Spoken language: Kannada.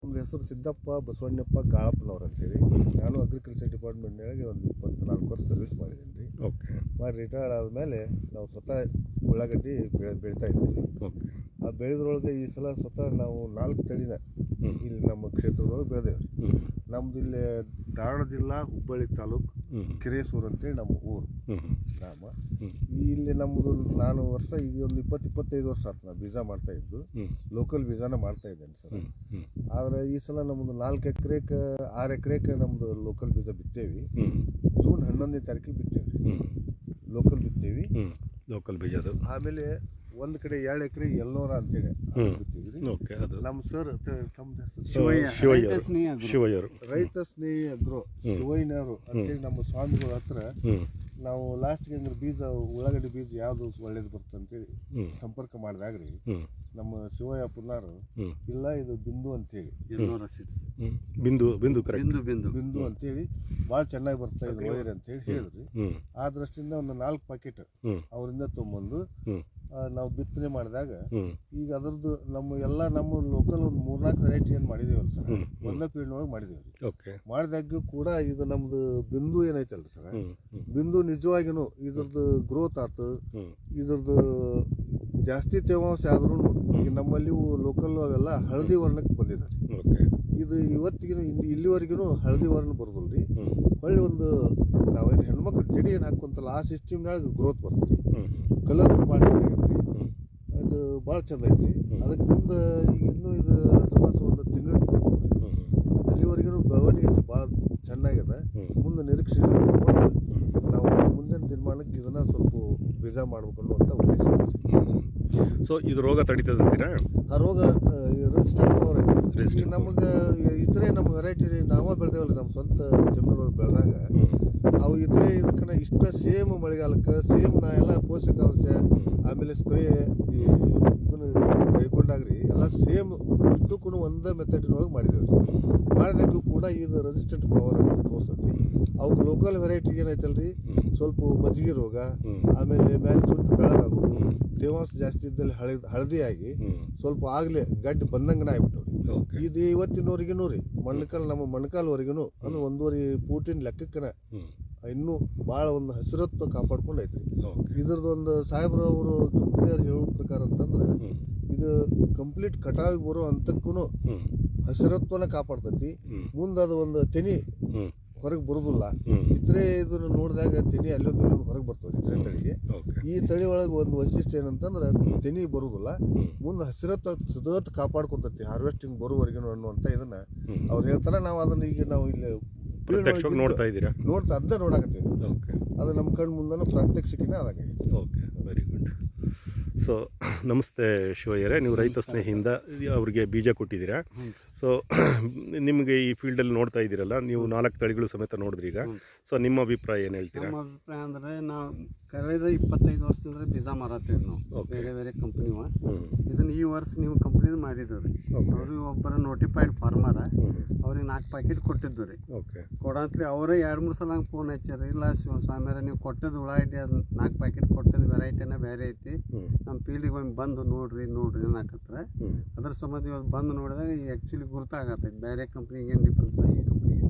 ನಮ್ಮ ಹೆಸರು ಸಿದ್ದಪ್ಪ ಬಸವಣ್ಣಪ್ಪ ಗಾಳಪ್ಪನವ್ರು ಅಂತೇಳಿ. ನಾನು ಅಗ್ರಿಕಲ್ಚರ್ ಡಿಪಾರ್ಟ್ಮೆಂಟ್ನಾಗೆ ಒಂದು 24 ವರ್ಷ ಸರ್ವಿಸ್ ಮಾಡಿದ್ದೀನಿ ರೀ. ಓಕೆ. ಮಾಡಿ ರಿಟೈರ್ಡ್ ಆದಮೇಲೆ ನಾವು ಸ್ವತಃ ಉಳ್ಳಾಗಡ್ಡಿ ಬೆಳೀತಾ ಇದ್ದೀವಿ. ಓಕೆ. ಆ ಬೆಳೆದ್ರೊಳಗೆ ಈ ಸಲ ಸ್ವತಃ ನಾವು 4 ತಳಿನ ಇಲ್ಲಿ ನಮ್ಮ ಕ್ಷೇತ್ರದೊಳಗೆ ಬೆಳೆದೇವೆ ರೀ. ನಮ್ದು ಇಲ್ಲಿ ಧಾರವಾಡ ಜಿಲ್ಲಾ ಹುಬ್ಬಳ್ಳಿ ತಾಲೂಕು ಕಿರೇಸೂರು ಅಂತೇಳಿ ನಮ್ಮ ಊರು ಗ್ರಾಮ. ಇಲ್ಲಿ ನಮ್ಮದು ನಾನು ವರ್ಷ ಈಗ ಒಂದು 20-25 ವರ್ಷ ಆಯ್ತು ನಾನು ಬೀಜ ಮಾಡ್ತಾ ಇದ್ದು. ಲೋಕಲ್ ಬೀಜಾನ ಮಾಡ್ತಾ ಇದ್ದೇನೆ ಸರ್. ಆದರೆ ಈ ಸಲ ನಮ್ಮದು 4 ಎಕರೆಗೆ 6 ಎಕರೆಗೆ ನಮ್ಮದು ಲೋಕಲ್ ಬೀಜ ಬಿತ್ತೇವಿ. ಜೂನ್ 11ನೇ ತಾರೀಕಿಗೆ ಬಿತ್ತೇವೆ ಲೋಕಲ್ ಬಿತ್ತೇವಿ. ಲೋಕಲ್ ಬೀಜ ಅದು. ಆಮೇಲೆ ಒಂದು ಕಡೆ 2 ಎಕರೆ ಎಲ್ಲೋರ ಅಂತೇಳಿ ಬಿತ್ತೀವಿ. ನಮ್ಮ ಸರ್ ಶಿವಯ್ಯರು ರೈತ ಸ್ನೇಹಿ ಅಗ್ರೋ ಶಿವಯ್ಯನವರು ಅಂತೇಳಿ ನಮ್ಮ ಸ್ವಾಮಿಗಳ ಹತ್ರ ನಾವು ಲಾಸ್ಟ್ಗೆ ಅಂದ್ರೆ ಬೀಜ ಉಳ್ಳಾಗಡ್ಡಿ ಬೀಜ ಯಾವುದು ಒಳ್ಳೇದು ಬರುತ್ತೆ ಅಂತೇಳಿ ಸಂಪರ್ಕ ಮಾಡಿದಾಗ್ರಿ ನಮ್ಮ ಶಿವಯ್ಯ ಪುನಾರು ಇಲ್ಲ ಇದು ಬಿಂದು ಅಂತೇಳಿ ಬಿಂದು ಅಂತೇಳಿ ಭಾಳ ಚೆನ್ನಾಗಿ ಬರ್ತಾ ಇದು ವೈರ್ ಅಂತೇಳಿ ಹೇಳಿದ್ರಿ. ಆ ದೃಷ್ಟಿಯಿಂದ ಒಂದು 4 ಪ್ಯಾಕೆಟ್ ಅವರಿಂದ ತೊಗೊಂಬಂದು ನಾವು ಬಿತ್ತನೆ ಮಾಡಿದಾಗ ಈಗ ಅದ್ರದ್ದು ನಮ್ಮ ಲೋಕಲ್ ಒಂದು 3-4 ವೆರೈಟಿ ಏನು ಮಾಡಿದೇವಲ್ಲ ಸರ್, ಒಂದೇ ಫೀಲ್ಡ್ನೊಳಗೆ ಮಾಡಿದೇವ್ರಿ. ಮಾಡಿದಾಗ್ಯೂ ಕೂಡ ಇದು ನಮ್ದು ಬಿಂದು ಏನೈತಲ್ರಿ ಸರ್, ಬಿಂದು ನಿಜವಾಗಿನೂ ಇದ್ರದ್ದು ಗ್ರೋತ್ ಆಯ್ತು, ಇದ್ರದ್ದು ಜಾಸ್ತಿ ತೇವಾಂಶ ಆದ್ರೂ ಈಗ ನಮ್ಮಲ್ಲಿ ಲೋಕಲ್ ಅವೆಲ್ಲ ಹಳದಿ ವರ್ಣಕ್ಕೆ ಬಂದಿದ್ದಾರೆ. ಇದು ಇವತ್ತಿಗೂ ಇಲ್ಲಿವರೆಗೂ ಹಳದಿ ವರ್ಣ ಬರೋದಿಲ್ರಿ. ಹೊಳ್ಳಿ ಒಂದು ನಾವೇನು ಹೆಣ್ಮಕ್ಳು ಜಡಿ ಏನು ಹಾಕೊಂತಲ್ಲ ಆ ಸಿಸ್ಟಮ್ನಾಗ ಗ್ರೋತ್ ಬರ್ತದೆ. ಕಲರ್ ಭಾಳ ಚೆನ್ನಾಗೈತ್ರಿ, ಅದು ಭಾಳ ಚಂದ ಐತ್ರಿ. ಅದಕ್ಕೆ ಮುಂದೆ ಈಗ ಇನ್ನೂ ಇದು ಒಂದು ತಿಂಗಳಿಗೆ ಬರ್ಬೋದು. ಅಲ್ಲಿವರೆಗೂ ಬೆಳವಣಿಗೆ ಭಾಳ ಚೆನ್ನಾಗಿದೆ. ಮುಂದೆ ನಿರೀಕ್ಷೆ ನಾವು ಮುಂದಿನ ದಿನಮಾನಕ್ಕೆ ಇದನ್ನು ಸ್ವಲ್ಪ ಬೀಜ ಮಾಡ್ಬೇಕು ಅನ್ನುವಂಥ ಉದ್ದೇಶ. ಸೊ ಇದು ರೋಗ ತಡೀತದಂತೀರಾ? ಆ ರೋಗ ರೆಸಿಸ್ಟೆಂಟ್ ಪವರ್ ಐತಿ. ನಮಗೆ ಇತರೆ ನಮ್ಮ ವೆರೈಟಿ ನಾವೇ ಬೆಳೆದೇವಲ್ಲ ನಮ್ಮ ಸ್ವಂತ ಜಮೀನೊಳಗೆ ಬೆಳೆದಾಗ ಅವು ಇತರೆ ಇದಕ್ಕೆ ಇಷ್ಟ ಸೇಮ್ ಮಳೆಗಾಲಕ್ಕೆ ಸೇಮ್ ನಾ ಎಲ್ಲ ಪೋಷಕಾಂಶ ಆಮೇಲೆ ಸ್ಪ್ರೇ ಇದನ್ನು ಕೈಗೊಂಡಾಗ್ರಿ ಎಲ್ಲ ಸೇಮ್ ಇಷ್ಟಕ್ಕೂ ಒಂದೇ ಮೆಥಡಿನೊಳಗೆ ಮಾಡಿದೇವೆ ರೀ. ಮಾಡಿದಾಗೂ ಕೂಡ ಇದು ರೆಸಿಸ್ಟೆಂಟ್ ಪವರ್ ಅನ್ನೋದು ತೋರಿಸತ್ತಿ. ಅವಕ್ಕೆ ಲೋಕಲ್ ವೆರೈಟಿಗೆ ಏನೈತಲ್ರಿ ಸ್ವಲ್ಪ ಮಜ್ಜಿಗೆ ರೋಗ, ಆಮೇಲೆ ಮೇಲೆ ಚುಟ್ಟು ಬೆಳಗಾಗೋದು, ತೇವಾಂಶ ಜಾಸ್ತಿ ಇದ್ದಲ್ಲಿ ಹಳದಿ ಆಗಿ ಸ್ವಲ್ಪ ಆಗಲೇ ಗಡ್ಡೆ ಬಂದಂಗನ ಆಗ್ಬಿಟ್ಟವ್ರಿ. ಇದು ಇವತ್ತಿನವರೆಗೂ ರೀ ನಮ್ಮ ಮಣ್ಕಾಲ್ವರೆಗೂ ಅಂದ್ರೆ 1.5 ಫೂಟಿನ ಲೆಕ್ಕಕ್ಕನ ಇನ್ನೂ ಭಾಳ ಒಂದು ಹಸಿರತ್ವ ಕಾಪಾಡ್ಕೊಂಡು ಐತ್ರಿ. ಇದ್ರದ್ದು ಒಂದು ಸಾಹೇಬ್ರು ಅವರು ಕಂಪ್ನಿಯವ್ರು ಹೇಳೋ ಪ್ರಕಾರ ಅಂತಂದ್ರೆ ಇದು ಕಂಪ್ಲೀಟ್ ಕಟಾವಿಗೆ ಬರೋ ಹಂತಕ್ಕೂ ಹಸಿರತ್ವನ ಕಾಪಾಡ್ತೈತಿ. ಮುಂದೆ ಅದು ಒಂದು ತೆನಿ ಹೊರಗೆ ಬರೋದಿಲ್ಲ. ಇತರೆ ಇದನ್ನು ನೋಡಿದಾಗ ತೆನಿ ಅಲ್ಲೊಂದು ಹೊರಗೆ ಬರ್ತದೆ ಇತರೆ ತಳಿಗೆ. ಈ ತಳಿ ಒಳಗೆ ಒಂದು ವೈಶಿಷ್ಟ್ಯ ಏನಂತಂದ್ರೆ ತೆನಿ ಬರೋದಿಲ್ಲ, ಮುಂದೆ ಹಸಿರತ್ವ ಸದತ್ ಕಾಪಾಡ್ಕೊಂತೈತಿ ಹಾರ್ವೆಸ್ಟಿಂಗ್ ಬರೋವರೆಗೂ ಅನ್ನುವಂಥ ಇದನ್ನ ಅವ್ರು ಹೇಳ್ತಾರೆ. ನಾವು ಅದನ್ನ ಈಗ ನಾವು ಇಲ್ಲಿ ನೋಡ್ತಾ ಇದ್ದೀರಾ? ಅದನ್ನ ನೋಡಕತ್ತೀವಿ. ಅದು ನಮ್ಮ ಕಣ್ಣು ಮುಂದೆ ಪ್ರಾತ್ಯಕ್ಷಿಕೆನೇ ಆದಾಗೈತೆ. Okay, very good. ಸೊ ನಮಸ್ತೆ ಶಿವಯ್ಯರೇ, ನೀವು ರೈತ ಸ್ನೇಹಿಯಿಂದ ಅವರಿಗೆ ಬೀಜ ಕೊಟ್ಟಿದ್ದೀರಾ. ಸೊ ನಿಮಗೆ ಈ ಫೀಲ್ಡಲ್ಲಿ ನೋಡ್ತಾ ಇದ್ದೀರಲ್ಲ, ನೀವು 4 ತಳಿಗಳು ಸಮೇತ ನೋಡಿದ್ರಿ ಈಗ. ಸೊ ನಿಮ್ಮ ಅಭಿಪ್ರಾಯ ಏನು ಹೇಳ್ತೀರಾ? ನಮ್ಮ ಅಭಿಪ್ರಾಯ ಅಂದರೆ ನಾವು ಕಳೆದ 25 ವರ್ಷದಿಂದ ಬೀಜ ಮಾರತ್ತೇವೆ ನಾವು ಬೇರೆ ಕಂಪ್ನಿವ. ಇದನ್ನು ಈ ವರ್ಷ ನೀವು ಕಂಪ್ನಿದು ಮಾಡಿದ್ದೀವಿ. ಅವ್ರಿಗೆ ಒಬ್ಬರ ನೋಟಿಫೈಡ್ ಫಾರ್ಮರ ಅವ್ರಿಗೆ 4 ಪ್ಯಾಕೆಟ್ ಕೊಟ್ಟಿದ್ದು ರೀ. ಕೊಡಂತಲಿ ಅವರೇ 2-3 ಸಲ ಹಂಗೆ ಫೋನ್ ಹಚ್ಚಾರ, ಇಲ್ಲ ಸ್ವಾಮಿಯರ ನೀವು ಕೊಟ್ಟದ್ದು ಉಳ್ಳಾಗಡ್ಡಿ ಅದು 4 ಪ್ಯಾಕೆಟ್ ಕೊಟ್ಟದ್ದು ವೆರೈಟಿನ ಬೇರೆ ಐತಿ, ನಮ್ಮ ಫೀಲ್ಡಿಗೆ ಒಮ್ಮೆ ಬಂದು ನೋಡ್ರಿ ಅನ್ನಕತ್ತಾರೆ. ಅದ್ರ ಸಂಬಂಧ ಇವತ್ತು ಬಂದು ನೋಡಿದಾಗ ಆ್ಯಕ್ಚುಲಿ ಗುರ್ತಾಗತ್ತೈತಿ ಬೇರೆ ಕಂಪ್ನಿಗೆ ಏನು ಡಿಫ್ರೆನ್ಸ್ ಈ ಕಂಪ್ನಿಗೆ.